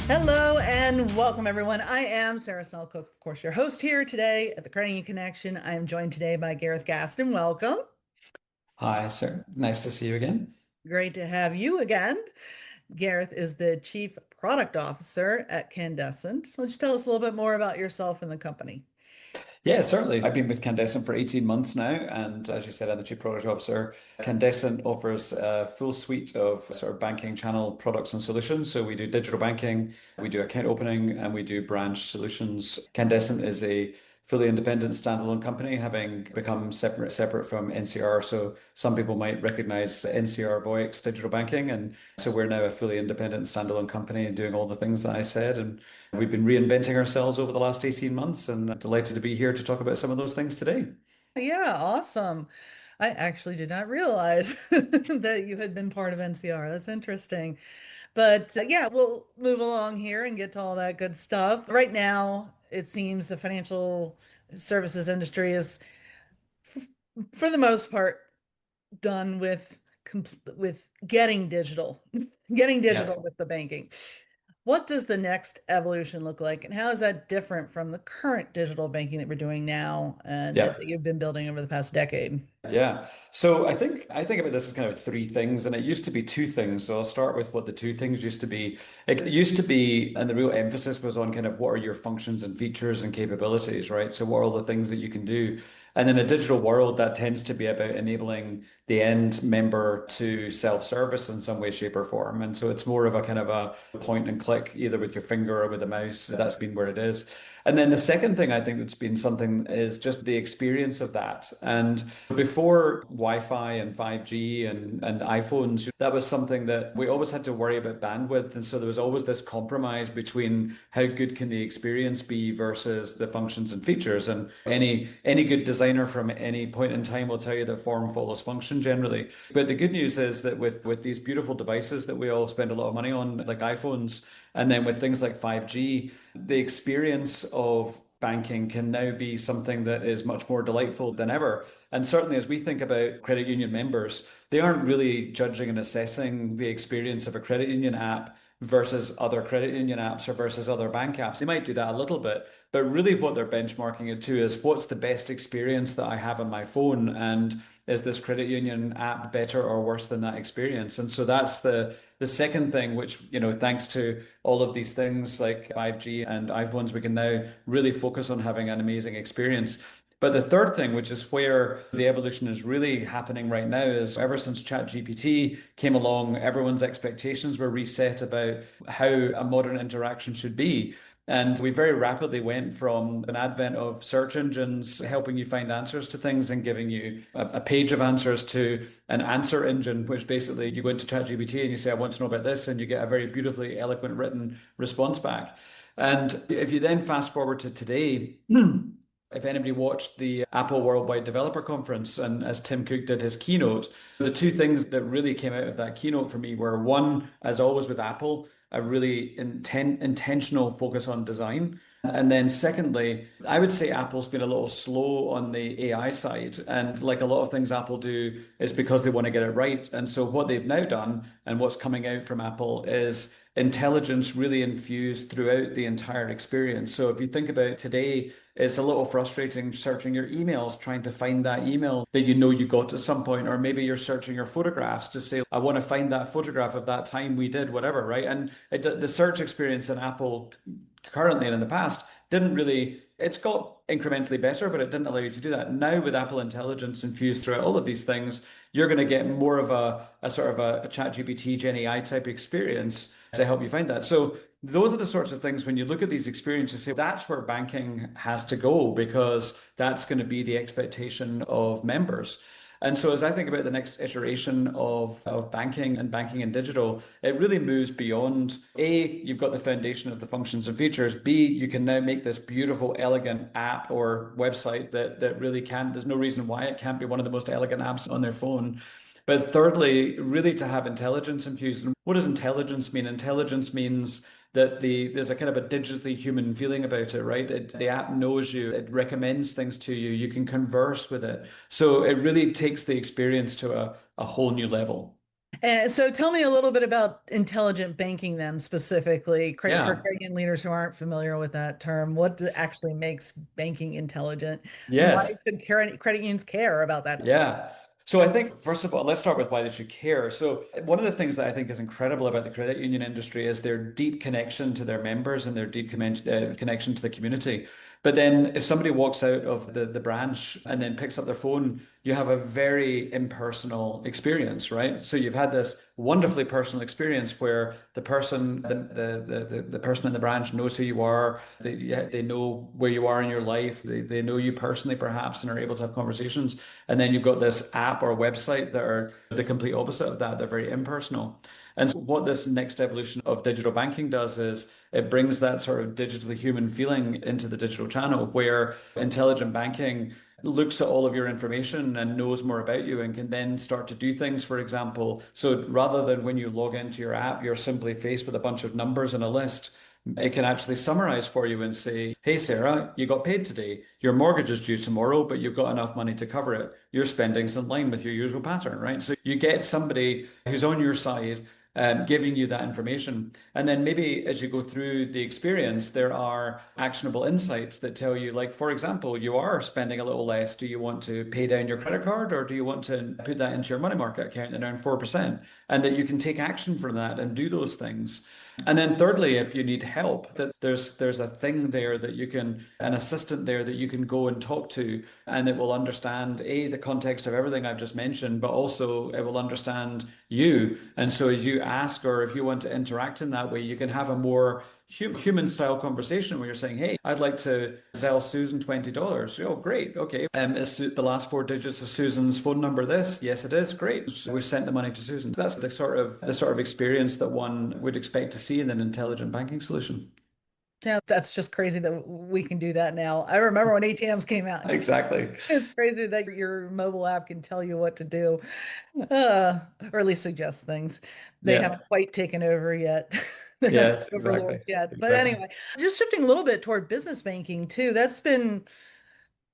Hello and welcome, everyone. I am Sarah Snellcook, of course, your host here today at the Credit Union Connection. I am joined today by Gareth Gaston. Welcome. Hi, sir. Nice to see you again. Great to have you again. Gareth is the Chief Product Officer at Candescent. Why don't you tell us a little bit more about yourself and the company? Yeah, certainly. I've been with Candescent for 18 months now, and as you said, I'm the Chief Product Officer. Candescent offers a full suite of sort of banking channel products and solutions. So we do digital banking, we do account opening, and we do branch solutions. Candescent is a fully independent standalone company, having become separate from NCR. So some people might recognize NCR Voyix digital banking, and so we're now a fully independent standalone company doing all the things that I said. And we've been reinventing ourselves over the last 18 months, and I'm delighted to be here to talk about some of those things today. Yeah, awesome. I actually did not realize that you had been part of NCR. That's interesting. But yeah, we'll move along here and get to all that good stuff. Right now, it seems the financial services industry is, for the most part, done with getting digital, getting digital Yes. with the banking. What does the next evolution look like, and how is that different from the current digital banking that we're doing now and that Yeah. you've been building over the past decade? Yeah. So I think about this as kind of three things, and it used to be two things. So I'll start with what the two things used to be. It used to be, and the real emphasis was on kind of what are your functions and features and capabilities, right? So what are all the things that you can do? And in a digital world, that tends to be about enabling the end member to self-service in some way, shape, or form. And so it's more of a kind of a point and click, either with your finger or with a mouse. That's been where it is. And then the second thing I think that's been something is just the experience of that. And before Wi-Fi and 5G and iPhones, that was something that we always had to worry about bandwidth. And so there was always this compromise between how good can the experience be versus the functions and features. And any good designer from any point in time will tell you that form follows function generally. But the good news is that with these beautiful devices that we all spend a lot of money on, like iPhones, and then with things like 5G, the experience of banking can now be something that is much more delightful than ever. And certainly, as we think about credit union members, they aren't really judging and assessing the experience of a credit union app versus other credit union apps or versus other bank apps. They might do that a little bit, but really what they're benchmarking it to is what's the best experience that I have on my phone, and is this credit union app better or worse than that experience? And so that's the second thing, which, thanks to all of these things like 5G and iPhones, we can now really focus on having an amazing experience. But the third thing, which is where the evolution is really happening right now, is ever since ChatGPT came along, everyone's expectations were reset about how a modern interaction should be. And we very rapidly went from an advent of search engines helping you find answers to things and giving you a page of answers to an answer engine, which basically you go into ChatGPT and you say, I want to know about this, and you get a very beautifully eloquent written response back. And if you then fast forward to today, if anybody watched the Apple Worldwide Developer Conference and as Tim Cook did his keynote, the two things that really came out of that keynote for me were one, as always with Apple, a really intentional focus on design. And then secondly, I would say Apple's been a little slow on the AI side. And like a lot of things Apple do is because they want to get it right. And so what they've now done and what's coming out from Apple is intelligence really infused throughout the entire experience. So if you think about it today, it's a little frustrating searching your emails, trying to find that email that you know you got at some point, or maybe you're searching your photographs to say, I want to find that photograph of that time we did whatever, right? And the search experience in Apple currently and in the past didn't really, it's got incrementally better, but it didn't allow you to do that. Now with Apple Intelligence infused throughout all of these things, you're going to get more of a sort of a ChatGPT, Gen AI type experience to help you find that. So those are the sorts of things when you look at these experiences, say that's where banking has to go because that's going to be the expectation of members. And so as I think about the next iteration of banking and banking in digital, it really moves beyond A, you've got the foundation of the functions and features. B, you can now make this beautiful, elegant app or website that really can, there's no reason why it can't be one of the most elegant apps on their phone. But thirdly, really to have intelligence infused. And what does intelligence mean? Intelligence means that there's a kind of a digitally human feeling about it, right? The app knows you, it recommends things to you, you can converse with it. So it really takes the experience to a whole new level. And so tell me a little bit about intelligent banking then specifically, for Yeah. credit union leaders who aren't familiar with that term. Actually makes banking intelligent? And why Yes. should credit unions care about that? Yeah. So I think, first of all, let's start with why they should care. So one of the things that I think is incredible about the credit union industry is their deep connection to their members and their deep connection to the community. But then if somebody walks out of the branch and then picks up their phone, you have a very impersonal experience, right? So you've had this wonderfully personal experience where the person in the branch knows who you are. They know where you are in your life. They know you personally perhaps and are able to have conversations. And then you've got this app or website that are the complete opposite of that. They're very impersonal. And so what this next evolution of digital banking does is it brings that sort of digitally human feeling into the digital channel where intelligent banking looks at all of your information and knows more about you and can then start to do things, for example. So rather than when you log into your app, you're simply faced with a bunch of numbers and a list. It can actually summarize for you and say, hey, Sarah, you got paid today. Your mortgage is due tomorrow, but you've got enough money to cover it. Your spending's in line with your usual pattern, right? So you get somebody who's on your side giving you that information. And then maybe as you go through the experience, there are actionable insights that tell you, like, for example, you are spending a little less. Do you want to pay down your credit card or do you want to put that into your money market account and earn 4%? And that you can take action from that and do those things. And then thirdly, if you need help, that there's a thing there that you can, an assistant there that you can go and talk to, and it will understand the context of everything I've just mentioned, but also it will understand you. And so as you ask, or if you want to interact in that way, you can have a more human style conversation where you're saying, hey, I'd like to sell Susan $20. Oh, great. Okay. Is the last four digits of Susan's phone number this? Yes, it is. Great. We've sent the money to Susan. That's the sort of experience that one would expect to see in an intelligent banking solution. Yeah, that's just crazy that we can do that now. I remember when ATMs came out. Exactly. It's crazy that your mobile app can tell you what to do, or at least suggest things. They Yeah. haven't quite taken over yet. They're not Yes, exactly. overlords yet. But Exactly. anyway, just shifting a little bit toward business banking too. That's been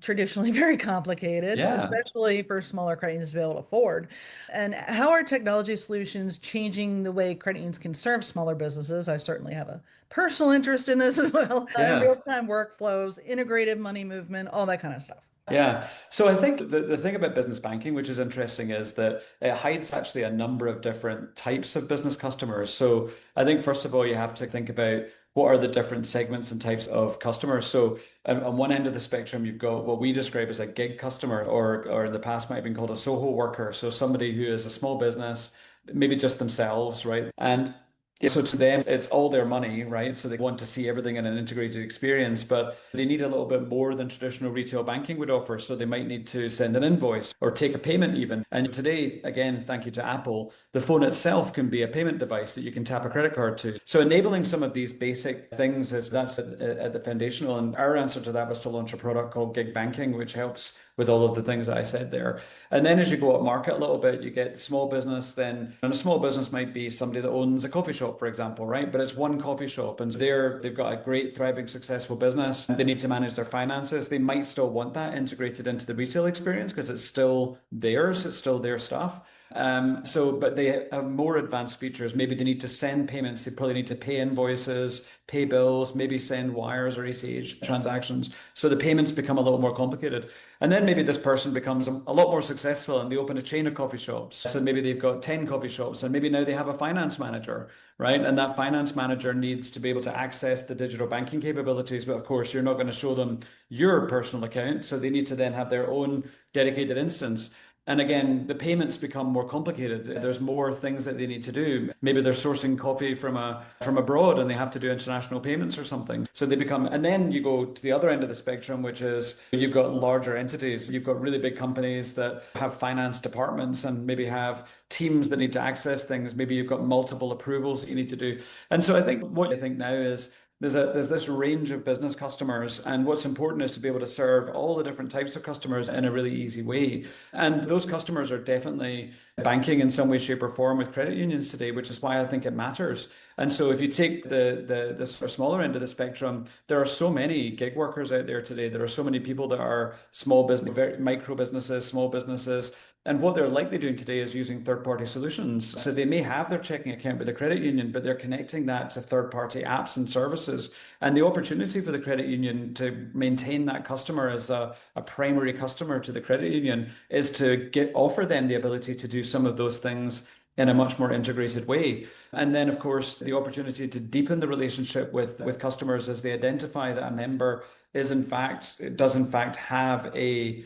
traditionally very complicated, Yeah. especially for smaller credit unions to be able to afford. And how are technology solutions changing the way credit unions can serve smaller businesses? I certainly have a personal interest in this as well, and Yeah. real-time workflows, integrated money movement, all that kind of stuff. Yeah. So I think the thing about business banking, which is interesting, is that it hides actually a number of different types of business customers. So I think, first of all, you have to think about what are the different segments and types of customers. So on one end of the spectrum, you've got what we describe as a gig customer, or in the past might have been called a SOHO worker. So somebody who is a small business, maybe just themselves, right? And yeah, so to them, it's all their money, right? So they want to see everything in an integrated experience, but they need a little bit more than traditional retail banking would offer. So they might need to send an invoice or take a payment even. And today, again, thank you to Apple, the phone itself can be a payment device that you can tap a credit card to. So enabling some of these basic things that's at the foundational. And our answer to that was to launch a product called Gig Banking, which helps with all of the things that I said there. And then as you go up market a little bit, you get small business then, and a small business might be somebody that owns a coffee shop, for example, right? But it's one coffee shop and they've got a great, thriving, successful business. They need to manage their finances. They might still want that integrated into the retail experience because it's still theirs, it's still their stuff. But they have more advanced features. Maybe they need to send payments. They probably need to pay invoices, pay bills, maybe send wires or ACH transactions. So the payments become a little more complicated. And then maybe this person becomes a lot more successful and they open a chain of coffee shops. So maybe they've got 10 coffee shops and maybe now they have a finance manager, right? And that finance manager needs to be able to access the digital banking capabilities. But of course, you're not going to show them your personal account. So they need to then have their own dedicated instance. And again, the payments become more complicated. There's more things that they need to do. Maybe they're sourcing coffee from abroad and they have to do international payments or something. So they become, and then you go to the other end of the spectrum, which is you've got larger entities. You've got really big companies that have finance departments and maybe have teams that need to access things. Maybe you've got multiple approvals that you need to do. And so I think what I think now is there's this range of business customers, and what's important is to be able to serve all the different types of customers in a really easy way. And those customers are definitely banking in some way, shape, or form with credit unions today, which is why I think it matters. And so if you take the sort of smaller end of the spectrum, there are so many gig workers out there today. There are so many people that are small business, very micro businesses, small businesses. And what they're likely doing today is using third-party solutions. So they may have their checking account with the credit union, but they're connecting that to third-party apps and services. And the opportunity for the credit union to maintain that customer as a primary customer to the credit union is to offer them the ability to do some of those things in a much more integrated way. And then, of course, the opportunity to deepen the relationship with customers as they identify that a member does in fact have a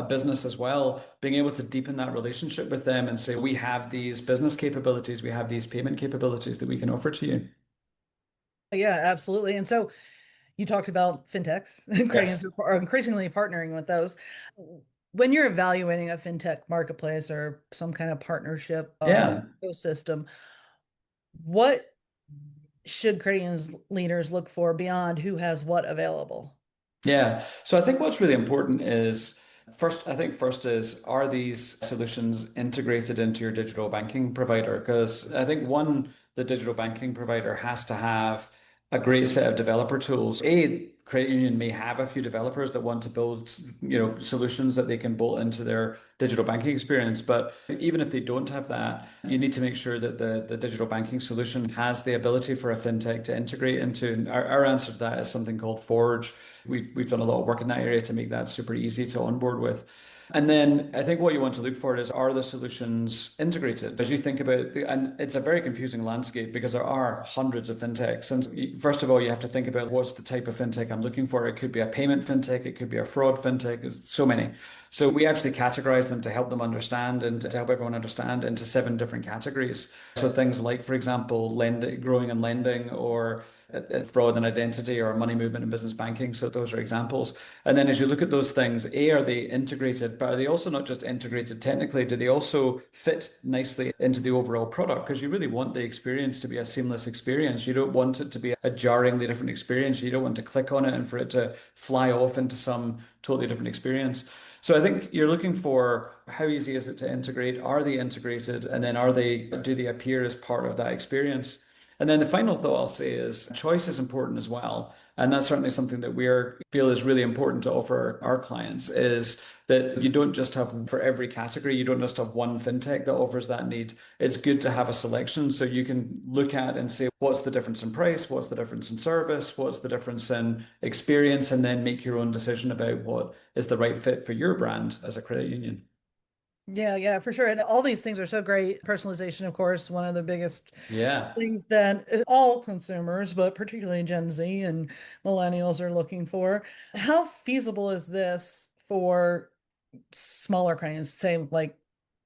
business as well, being able to deepen that relationship with them and say, we have these business capabilities, we have these payment capabilities that we can offer to you. Yeah, absolutely. And so you talked about fintechs, Yes. are increasingly partnering with those. When you're evaluating a fintech marketplace or some kind of partnership Yeah. ecosystem, what should creative leaders look for beyond who has what available? Yeah. So I think what's really important is first is, are these solutions integrated into your digital banking provider? Because I think the digital banking provider has to have a great set of developer tools. Credit union may have a few developers that want to build, solutions that they can bolt into their digital banking experience. But even if they don't have that, you need to make sure that the digital banking solution has the ability for a fintech to integrate into. And our answer to that is something called Forge. We've done a lot of work in that area to make that super easy to onboard with. And then I think what you want to look for is, are the solutions integrated? As you think about and it's a very confusing landscape because there are hundreds of fintechs. And first of all, you have to think about what's the type of fintech I'm looking for. It could be a payment fintech, it could be a fraud fintech. There's so many. So we actually categorize them to help them understand and to help everyone understand into 7 different categories. So things like, for example, growing and lending, or fraud and identity, or money movement and business banking. So those are examples. And then as you look at those things, are they integrated, but are they also not just integrated technically? Do they also fit nicely into the overall product? Because you really want the experience to be a seamless experience. You don't want it to be a jarringly different experience. You don't want to click on it and for it to fly off into some totally different experience. So I think you're looking for, how easy is it to integrate? Are they integrated? And then do they appear as part of that experience? And then the final thought I'll say is, choice is important as well. And that's certainly something that we feel is really important to offer our clients, is that you don't just have, for every category, you don't just have one fintech that offers that need. It's good to have a selection so you can look at and say, what's the difference in price? What's the difference in service? What's the difference in experience? And then make your own decision about what is the right fit for your brand as a credit union. Yeah, yeah, for sure. And all these things are so great. Personalization, of course, one of the biggest Yeah. things that all consumers, but particularly Gen Z and millennials are looking for. How feasible is this for smaller cranes, say like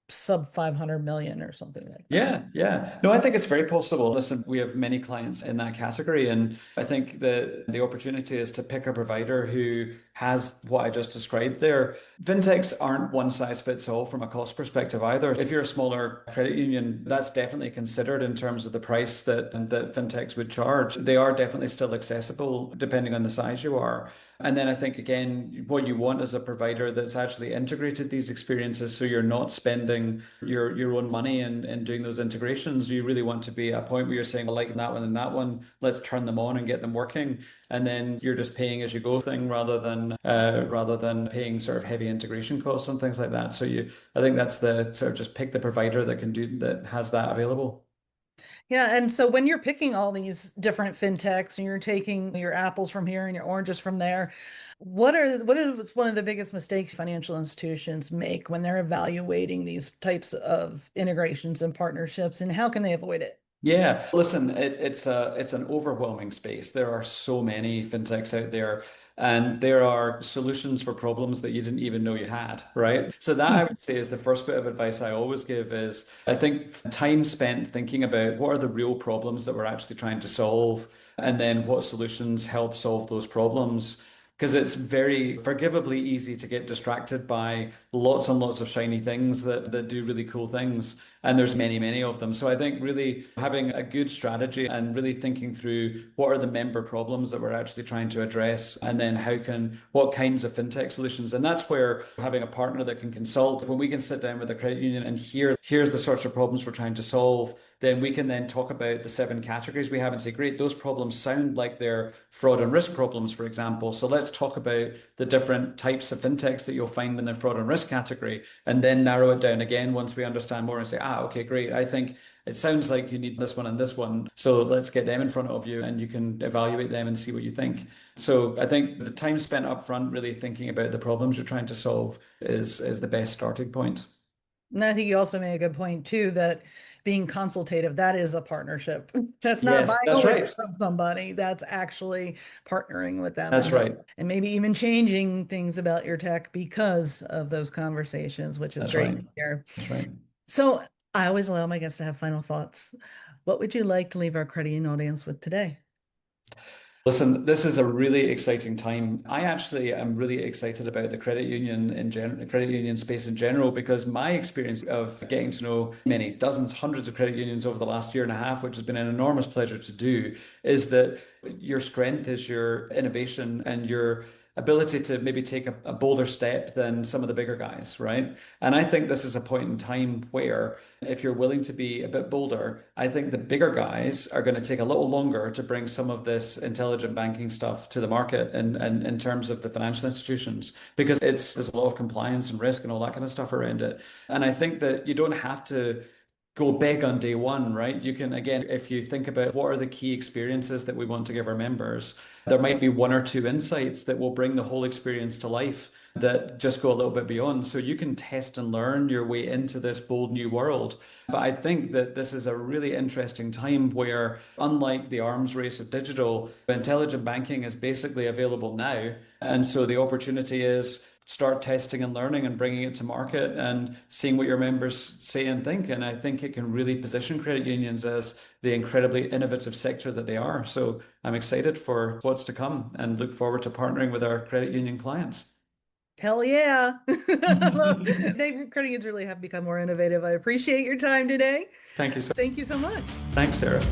sub 500 million or something like that? Yeah, yeah. No, I think it's very possible. Listen, we have many clients in that category, and I think the opportunity is to pick a provider who has what I just described there. Fintechs aren't one size fits all from a cost perspective either. If you're a smaller credit union, that's definitely considered in terms of the price that fintechs would charge. They are definitely still accessible depending on the size you are. And then I think, again, what you want is a provider that's actually integrated these experiences, so you're not spending your own money in doing those integrations. You really want to be at a point where you're saying, I like that one and that one, let's turn them on and get them working. And then you're just paying as you go thing, rather than paying sort of heavy integration costs and things like that. I think that's the sort of, just pick the provider that has that available. Yeah, and so when you're picking all these different fintechs and you're taking your apples from here and your oranges from there, what is one of the biggest mistakes financial institutions make when they're evaluating these types of integrations and partnerships, and how can they avoid it? Yeah, listen, it's an overwhelming space. There are so many fintechs out there, and there are solutions for problems that you didn't even know you had, right? So that, I would say, is the first bit of advice I always give. Is, I think, time spent thinking about what are the real problems that we're actually trying to solve, and then what solutions help solve those problems. Because it's very forgivably easy to get distracted by lots and lots of shiny things that do really cool things. And there's many, many of them. So I think really having a good strategy and really thinking through what are the member problems that we're actually trying to address, and then what kinds of fintech solutions. And that's where having a partner that can consult, when we can sit down with a credit union and here's the sorts of problems we're trying to solve, then we can then talk about the 7 categories we have and say, great, those problems sound like they're fraud and risk problems, for example. So let's talk about the different types of fintechs that you'll find in the fraud and risk this category, and then narrow it down again once we understand more and say, okay, great. I think it sounds like you need this one and this one. So let's get them in front of you and you can evaluate them and see what you think. So I think the time spent up front really thinking about the problems you're trying to solve is the best starting point. And I think you also made a good point too, that being consultative, that is a partnership. That's not Yes, buying a that's widget right. from somebody. That's actually partnering with them That's right. and maybe even changing things about your tech because of those conversations, which is That's great right. to hear. That's right. So I always allow my guests to have final thoughts. What would you like to leave our credit union audience with today? Listen, this is a really exciting time. I actually am really excited about the credit union in general, credit union space in general, because my experience of getting to know many dozens, hundreds of credit unions over the last year and a half, which has been an enormous pleasure to do, is that your strength is your innovation and your ability to maybe take a bolder step than some of the bigger guys, right? And I think this is a point in time where if you're willing to be a bit bolder, I think the bigger guys are going to take a little longer to bring some of this intelligent banking stuff to the market and in terms of the financial institutions, because there's a lot of compliance and risk and all that kind of stuff around it. And I think that you don't have to go big on day one, right? You can, again, if you think about what are the key experiences that we want to give our members, there might be one or two insights that will bring the whole experience to life that just go a little bit beyond. So you can test and learn your way into this bold new world. But I think that this is a really interesting time where, unlike the arms race of digital, intelligent banking is basically available now. And so the opportunity is start testing and learning and bringing it to market and seeing what your members say and think. And I think it can really position credit unions as the incredibly innovative sector that they are. So I'm excited for what's to come and look forward to partnering with our credit union clients. Hell yeah. They credit unions really have become more innovative. I appreciate your time today. Thank you so Thank you so much. Thanks, Sarah.